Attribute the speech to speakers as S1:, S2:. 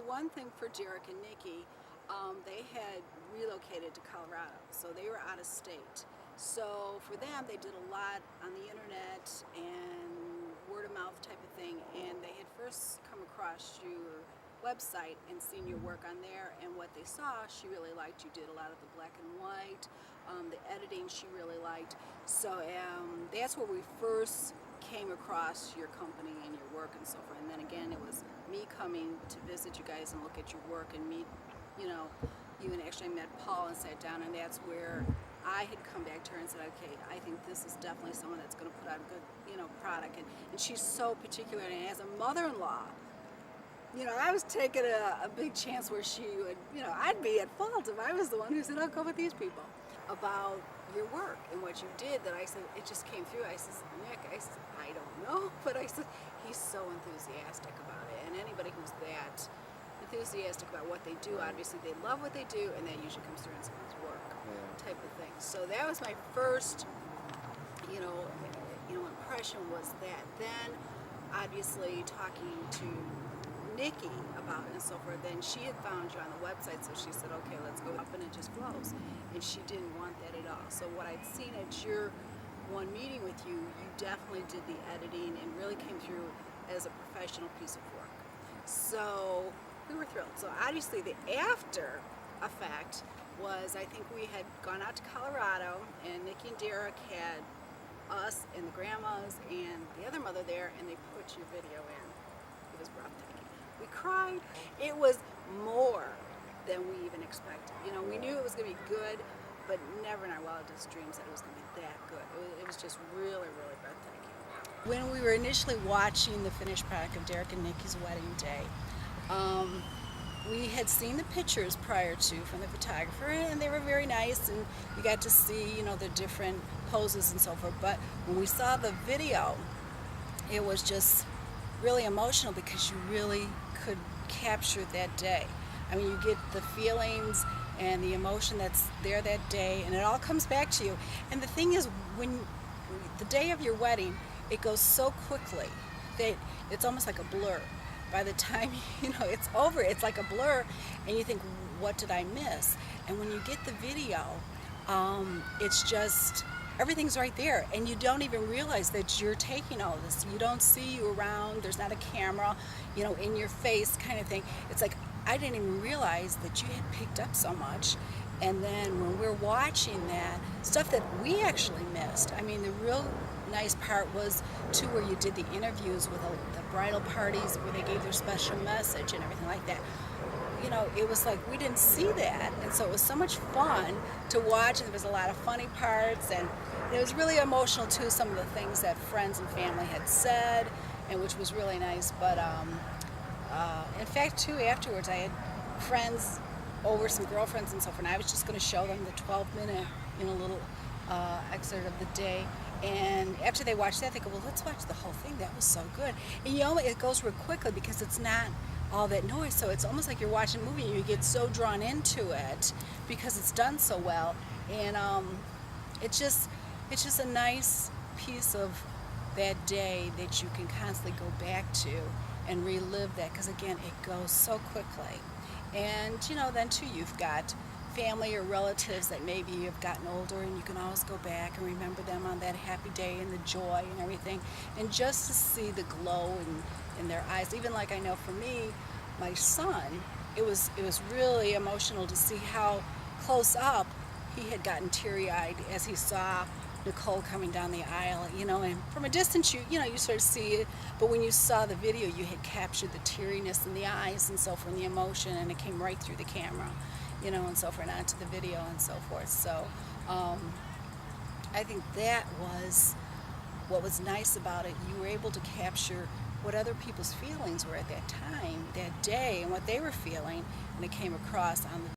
S1: one thing for Derek and Nikki, they had relocated to Colorado, so they were out of state. So for them, they did a lot on the internet and word of mouth type of thing, and they had first come across your website and seen your work on there, and what they saw, she really liked. You did a lot of the black and white, the editing she really liked. So that's where we first came across your company and your work and so forth. And then again, it was me coming to visit you guys and look at your work and meet, you and actually met Paul and sat down, and that's where I had come back to her and said, okay, I think this is definitely someone that's going to put out a good, product. And she's so particular, and as a mother-in-law, I was taking a big chance where she would, I'd be at fault if I was the one who said, I'll go with these people. About your work and what you did, that I said, it just came through. I said, Nick, I don't know, but I said, he's so enthusiastic about it. And anybody who's that enthusiastic about what they do, obviously they love what they do, and that usually comes through in someone's work, type of thing. So that was my first, impression was that. Then, obviously, talking to Nikki about it and so forth, then she had found you on the website, so she said, okay, let's go up, and it just flows. And she didn't want that at all. So what I'd seen at your one meeting with you, you definitely did the editing and really came through as a professional piece of work. So we were thrilled. So obviously the after effect was, I think we had gone out to Colorado, and Nikki and Derek had us and the grandmas and the other mother there, and they put your video in. It was breathtaking. We cried. It was more than we even expected. We knew it was going to be good, but never in our wildest dreams that it was going to be that good. It was just really, really breathtaking. When we were initially watching the finished product of Derek and Nikki's wedding day, we had seen the pictures prior to from the photographer, and they were very nice, and we got to see, the different poses and so forth. But when we saw the video, it was just really emotional because you really could capture that day. I mean, you get the feelings and the emotion that's there that day, and it all comes back to you. And the thing is, when the day of your wedding, it goes so quickly that it's almost like a blur. By the time it's over, it's like a blur, and you think, what did I miss? And when you get the video, it's just, everything's right there, and you don't even realize that you're taking all of this. You don't see you around, there's not a camera, in your face kind of thing. It's like, I didn't even realize that you had picked up so much. And then when we're watching that, stuff that we actually missed. I mean, the real nice part was, too, where you did the interviews with the bridal parties, where they gave their special message and everything like that. It was like we didn't see that, and so it was so much fun to watch, and there was a lot of funny parts, and it was really emotional too, some of the things that friends and family had said, and which was really nice. But in fact, too, afterwards I had friends over, some girlfriends and so forth, and I was just going to show them the 12-minute little excerpt of the day. And after they watch that, they go, well, let's watch the whole thing. That was so good. And it goes real quickly because it's not all that noise. So it's almost like you're watching a movie, and you get so drawn into it because it's done so well. And it's just a nice piece of that day that you can constantly go back to and relive that, because again, it goes so quickly. And then too, you've got family or relatives that maybe you've gotten older, and you can always go back and remember them on that happy day and the joy and everything, and just to see the glow in their eyes. Even like, I know for me, my son, it was really emotional to see how close up he had gotten teary-eyed as he saw Nicole coming down the aisle, and from a distance you sort of see it, but when you saw the video, you had captured the teariness in the eyes and so forth, and the emotion, and it came right through the camera, and so forth, onto the video and so forth. So I think that was what was nice about it. You were able to capture what other people's feelings were at that time, that day, and what they were feeling, and it came across on the